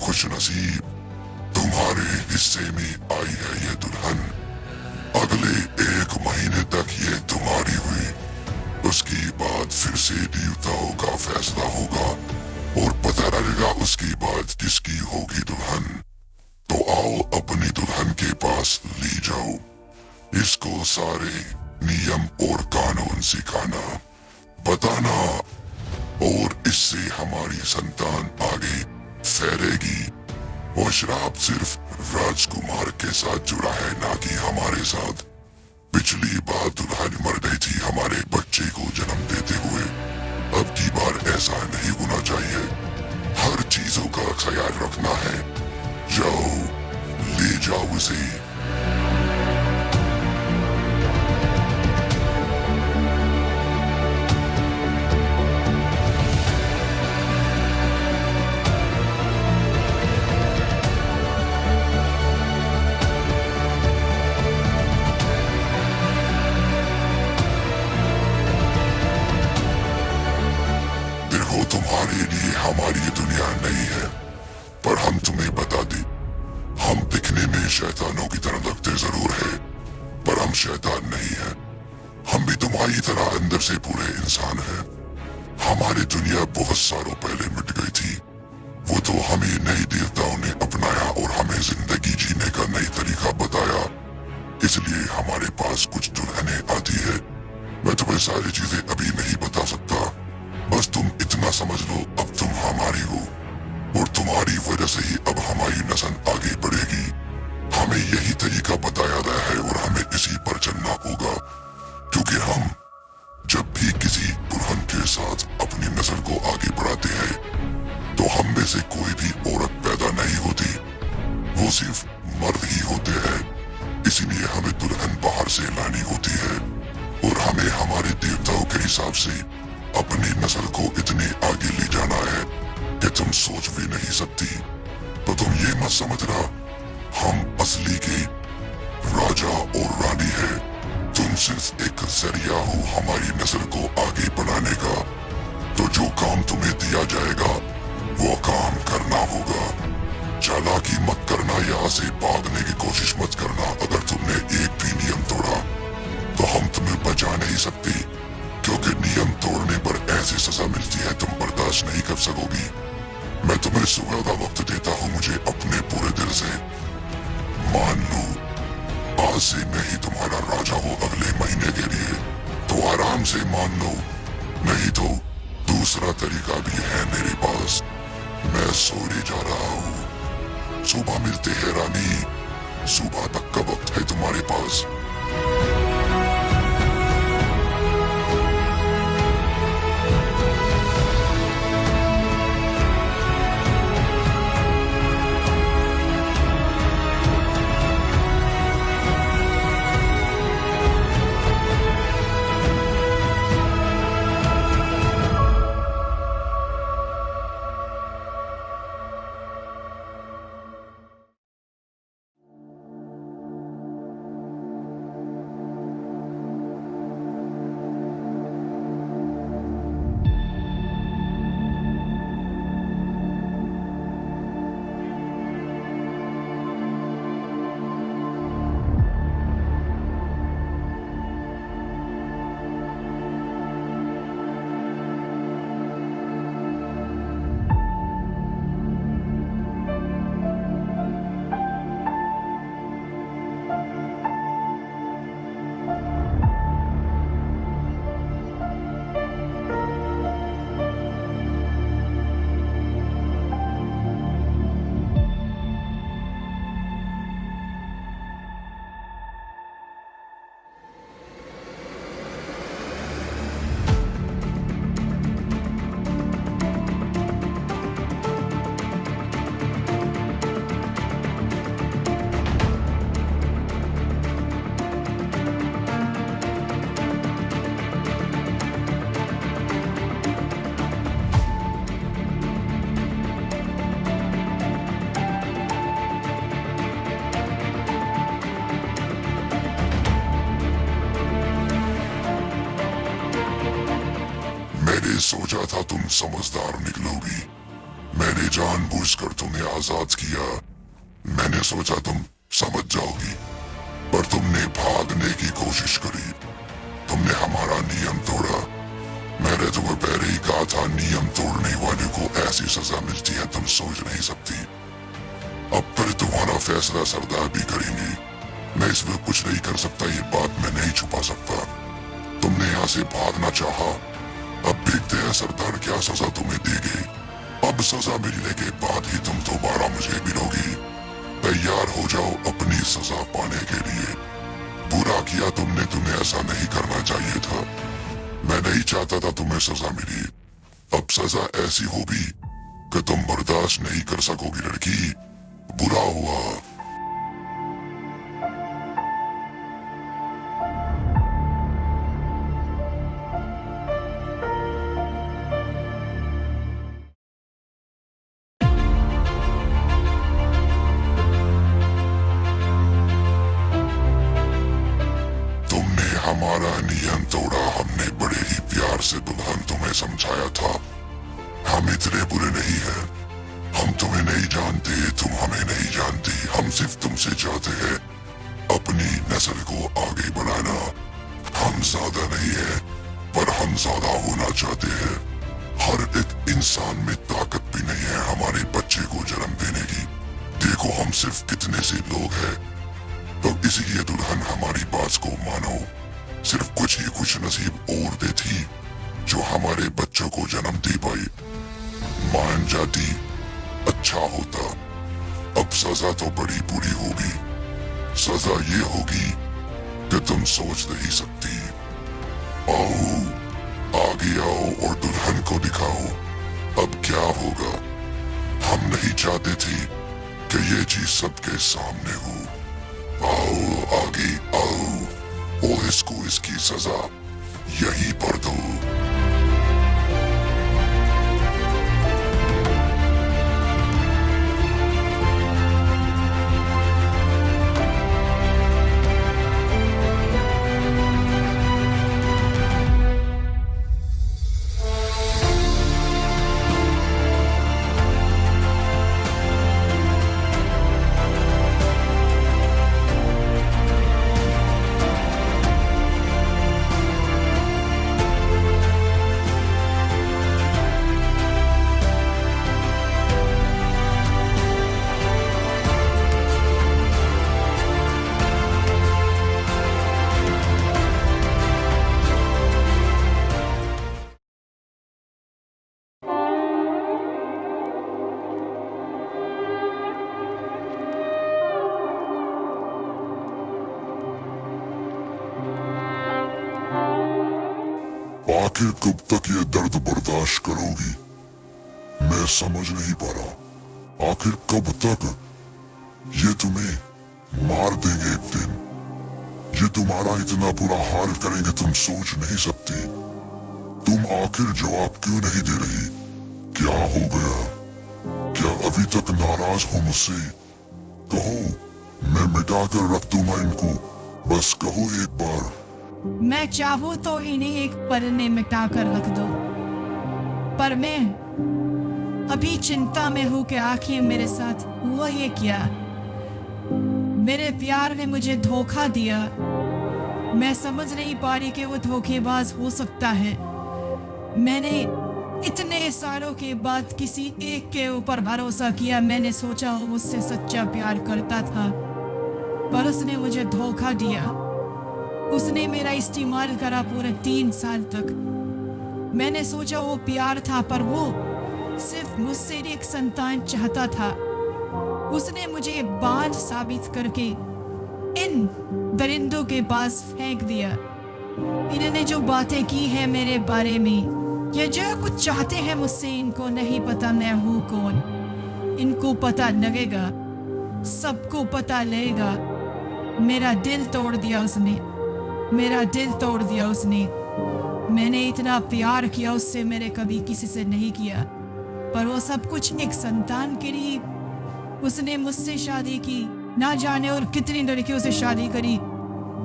खुश नसीब, तुम्हारे हिस्से में आई है ये दुल्हन। अगले 1 महीने तक ये तुम्हारी हुई। उसके बाद फिर से देवताओं का फैसला होगा और पता लगेगा उसके बाद किसकी होगी दुल्हन। तो आओ अपनी दुल्हन के पास ले जाओ। इसको सारे नियम और कानून सिखाना, बताना और इससे हमारी संतान आगे फैलेगी। वो श्राप सिर्फ राजकुमार के साथ जुड़ा है, ना कि हमारे साथ। पिछली बार दुल्हन मर गई थी हमारे बच्चे को जन्म देते हुए। अब की बार ऐसा नहीं होना चाहिए। हर चीजों का ख्याल रखना है। जाओ, ले जाओ उसे। तुम्हारे लिए हमारी दुनिया नहीं है, पर हम तुम्हें बता दें, हम दिखने में शैतानों की तरह लगते जरूर है, पर हम शैतान नहीं है। हम भी तुम्हारी तरह अंदर से पूरे इंसान हैं। हमारी दुनिया बहुत सालों पहले मिट गई थी। वो तो हमें नए देवताओं ने अपनाया और हमें जिंदगी जीने का नई तरीका बताया। इसलिए हमारे पास कुछ दुल्हनें आती है। मैं तुम्हें सारी चीजें अभी नहीं बता सकता, बस तुम इतना समझ लो, अब तुम हमारी हो और तुम्हारी वजह से ही अब हमारी नस्ल आगे बढ़ेगी। हमें यही तरीका बताया गया है और हमें इसी पर चलना होगा, क्योंकि हम जब भी किसी दुल्हन के साथ अपनी नस्ल को आगे बढ़ाते हैं तो हम में से कोई भी औरत पैदा नहीं होती, वो सिर्फ मर्द ही होते हैं। इसलिए हमें दुल्हन बाहर से लानी होती है और हमें हमारे देवताओं के हिसाब से अपनी नस्ल को इतने आगे ले जाना है कि तुम सोच भी नहीं सकती। तो तुम ये मत समझना हम असली के राजा और रानी है। तुम सिर्फ एक जरिया हो हमारी नस्ल को आगे बढ़ाने का। तो जो काम तुम्हें दिया जाएगा वो काम करना होगा। चालाकी मत करना, यहाँ से भागने की कोशिश मत करना। अगर तुमने एक भी नियम तोड़ा तो हम तुम्हें बचा नहीं सकते, क्योंकि नियम तोड़ने पर ऐसी सजा मिलती है तुम बर्दाश्त नहीं कर सकोगी। मैं तुम्हें सुबह का वक्त देता हूँ, मुझे अपने पूरे दिल से मान लो। आज से मैं ही तुम्हारा राजा हूँ अगले महीने के लिए, तो आराम से मान लो। नहीं तो दूसरा तरीका भी है मेरे पास। मैं सोने जा रहा हूँ। सुबह मिलते हैं रानी। सुबह तक का वक्त है तुम्हारे पास। मैंने सोचा था तुम समझदार निकलोगी। मैंने जानबूझकर तुम्हें आजाद किया। मैंने सोचा तुम समझ जाओगी, पर तुमने भागने की कोशिश करी। तुमने हमारा नियम तोड़ा। मैंने तुम्हें पहले ही कहा था नियम तोड़ने वाले को ऐसी सजा मिलती है तुम सोच नहीं सकती। अब फिर तुम्हारा फैसला सरदार भी करेंगे। मैं इसमें कुछ नहीं कर सकता, ये बात मैं नहीं छुपा सकता। तुमने यहाँ से भागना चाहा अब देखते हैं सरदार क्या सजा तुम्हें देगी। अब सजा मिलने के बाद ही तुम दोबारा मुझे मिलोगी। तैयार हो जाओ अपनी सजा पाने के लिए। बुरा किया तुमने, तुम्हें ऐसा नहीं करना चाहिए था। मैं नहीं चाहता था तुम्हें सजा मिली। अब सजा ऐसी होगी कि तुम बर्दाश्त नहीं कर सकोगी लड़की। बुरा हुआ। तुमने हमारा नियम तोड़ा। हमने बड़े ही प्यार से दुल्हन तुम्हें समझाया था। हम इतने बुरे नहीं हैं। हम तुम्हें नहीं जानते, तुम हमें नहीं जानती। हम सिर्फ तुमसे चाहते हैं अपनी नस्ल को आगे बढ़ाना। हम ज्यादा नहीं है, पर हम ज्यादा होना चाहते हैं। हर एक इंसान में ताकत भी नहीं है हमारे बच्चे को जन्म देने की। देखो हम सिर्फ कितने से लोग हैं। तो इसीलिए दुल्हन हमारी बात को मानो। सिर्फ कुछ ही कुछ नसीब और दे थी जो हमारे बच्चों को जन्म दे पाई। मान जाती अच्छा होता। अब सजा तो बड़ी बुरी होगी। सजा ये होगी कि तुम सोच नहीं सकती। आओ आगे आओ और दुल्हन को दिखाओ अब क्या होगा। हम नहीं चाहते थे कि ये चीज सबके सामने हो। आओ आगे आओ और इसको इसकी सजा यही पर दो। आखिर कब तक ये दर्द बर्दाश्त करोगी? मैं समझ नहीं पा रहा। आखिर कब तक? ये तुम्हें मार देंगे एक दिन। ये तुम्हारा इतना बुरा हाल करेंगे तुम सोच नहीं सकती। तुम आखिर जवाब क्यों नहीं दे रही? क्या हो गया? क्या अभी तक नाराज हो मुझसे? कहो, मैं मिटा कर रख दूंगा इनको। बस कहो एक बार। मैं चाहूँ तो इन्हें एक पल में मिटा कर रख दो, पर मैं अभी चिंता में हूँ कि आखिर मेरे साथ हुआ ये क्या। मेरे प्यार ने मुझे धोखा दिया। मैं समझ नहीं पा रही कि वो धोखेबाज हो सकता है। मैंने इतने सालों के बाद किसी एक के ऊपर भरोसा किया। मैंने सोचा वो मुझसे सच्चा प्यार करता था, पर उसने मुझे धोखा दिया। उसने मेरा इस्तेमाल करा पूरे 3 साल तक। मैंने सोचा वो प्यार था, पर वो सिर्फ मुझसे एक संतान चाहता था। उसने मुझे बांझ साबित करके इन दरिंदों के पास फेंक दिया। इन्होंने जो बातें की है मेरे बारे में, या जो कुछ चाहते हैं मुझसे, इनको नहीं पता मैं हूँ कौन। इनको पता लगेगा, सबको पता लगेगा। मेरा दिल तोड़ दिया उसने। मेरा दिल तोड़ दिया उसने। मैंने इतना प्यार किया उससे, मेरे कभी किसी से नहीं किया। पर वो सब कुछ एक संतान के लिए। उसने मुझसे शादी की, ना जाने और कितनी लड़कियों से शादी करी,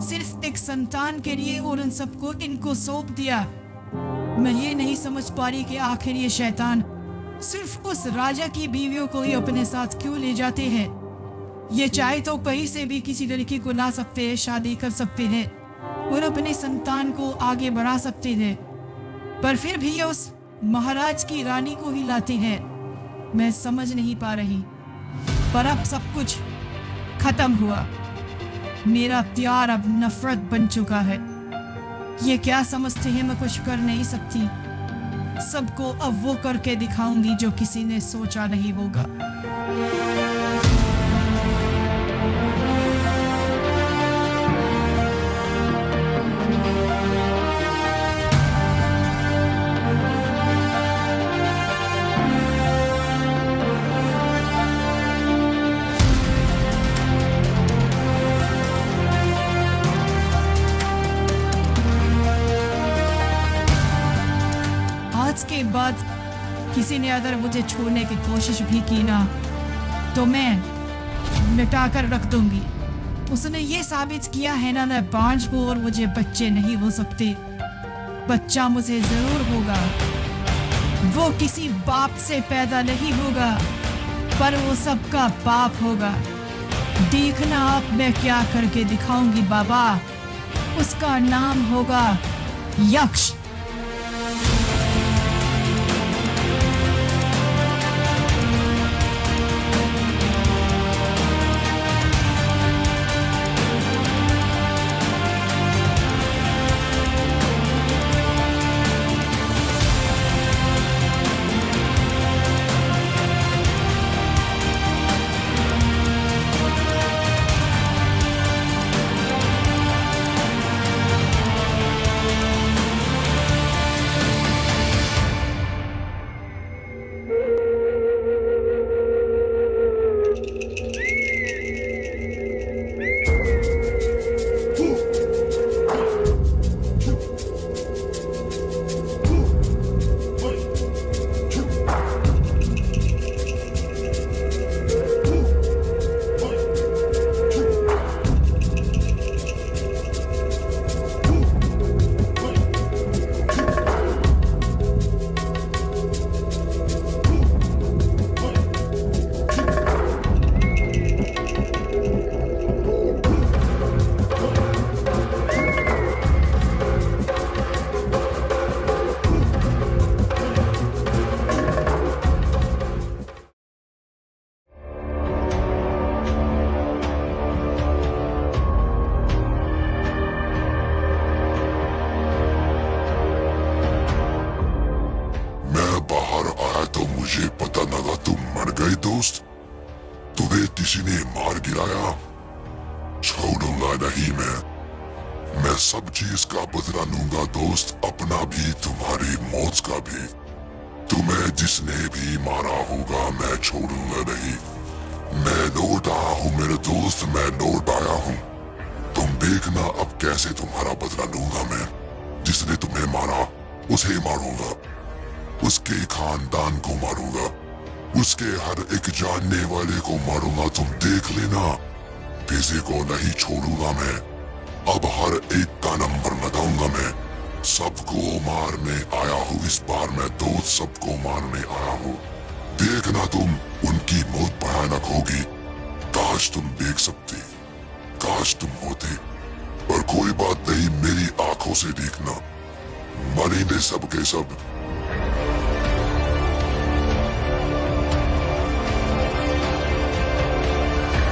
सिर्फ एक संतान के लिए, और उन सबको इनको सौंप दिया। मैं ये नहीं समझ पा रही कि आखिर ये शैतान सिर्फ उस राजा की बीवियों को ही अपने साथ क्यों ले जाते हैं। ये चाहे तो कहीं से भी किसी लड़की को ला सकते हैं, शादी कर सकते हैं और अपने संतान को आगे बढ़ा सकते हैं, पर फिर भी ये उस महाराज की रानी को ही लाते हैं। मैं समझ नहीं पा रही। पर अब सब कुछ खत्म हुआ। मेरा प्यार अब नफरत बन चुका है। ये क्या समझते हैं मैं कुछ कर नहीं सकती। सबको अब वो करके दिखाऊंगी जो किसी ने सोचा नहीं होगा। आज के बाद किसी ने अगर मुझे छूने की कोशिश भी की ना तो मैं मिटा कर रख दूंगी। उसने ये साबित किया है ना मैं बांझ हूं और मुझे बच्चे नहीं हो सकते। बच्चा मुझे जरूर होगा, वो किसी बाप से पैदा नहीं होगा पर वो सबका बाप होगा। देखना आप मैं क्या करके दिखाऊंगी बाबा। उसका नाम होगा यक्ष। मुझे पता लगा तुम मर गए दोस्त। तुम्हें किसी ने मार गिराया। छोड़ूंगा नहीं मैं सब चीज का बदला लूंगा दोस्त, अपना भी तुम्हारी मौत का भी। तुम्हें जिसने भी मारा होगा मैं छोड़ूंगा नहीं। मैं लौट आया हूँ मेरे दोस्त, मैं लौट आया हूँ। तुम देखना अब कैसे तुम्हारा बदला लूंगा मैं। जिसने तुम्हें मारा उसे मारूंगा, उसके खानदान को मारूंगा, उसके हर एक जानने वाले को मारूंगा। तुम देख लेना, किसी को नहीं छोड़ूंगा मैं। अब हर एक का नंबर लगाऊंगा मैं। सबको मारने आया हूँ इस बार मैं दोस्त, सबको मारने आया हूँ। देखना तुम, उनकी मौत भयानक होगी। काश तुम देख सकते, काश तुम होते, पर कोई बात नहीं, मेरी आंखों से देखना। मरेंगे सब के सब।